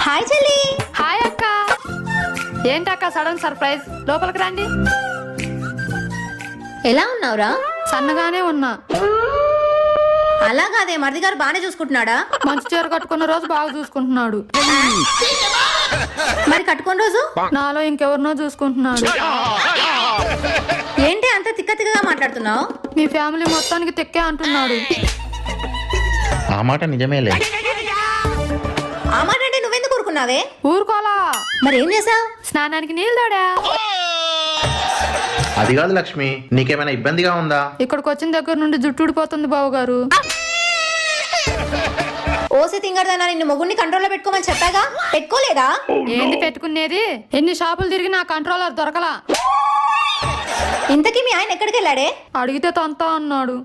Hi చెల్లి. Hi అక్క. ఏంటక్క సడన్ సర్ప్రైజ్? లోపలికి రండి. ఎలా ఉన్నావురా? సన్నగానే ఉన్నా. అలా కాదే, మరిది గారు బానే చూసుకుంటున్నాడా? మంచి చీర కట్టుకున్న రోజు బాగా చూసుకుంటున్నాడు. మరి కట్టుకున్న రోజు నాలో ఇంకెవరినో చూసుకుంటున్నాడు. ఏంటి అంత తిక్క తిక్కగా మాట్లాడుతున్నావు? మీ ఫ్యామిలీ మొత్తానికి తెక్కే అంటున్నాడు. ఆ మాట నిజమేలే. ఆ మాట అంటే నువ్వెందుకు ఊరుకున్నావే? ఊరుకోలా. మరి ఏం చేసావు? స్నానానికి నీళ్ళు తోడా. అది కాదు లక్ష్మి, నీకేమైనా ఇబ్బందిగా ఉందా? ఇక్కడికి వచ్చిన దగ్గర నుండి జుట్టు ఊడిపోతుంది బావు గారు. ఓసి తింగరదన్నా, నిన్ను మొగుడిని కంట్రోల్లో పెట్టుకోమని చెప్పాగా, పెట్టుకోలేదా? ఏంది పెట్టుకునేది? ఎన్ని షాపులు తిరిగి నా కంట్రోలర్ దొరకలా. ఇంతకీ మీ ఆయన ఎక్కడికి వెళ్ళాడే? అడిగితే తంతా అన్నాడు.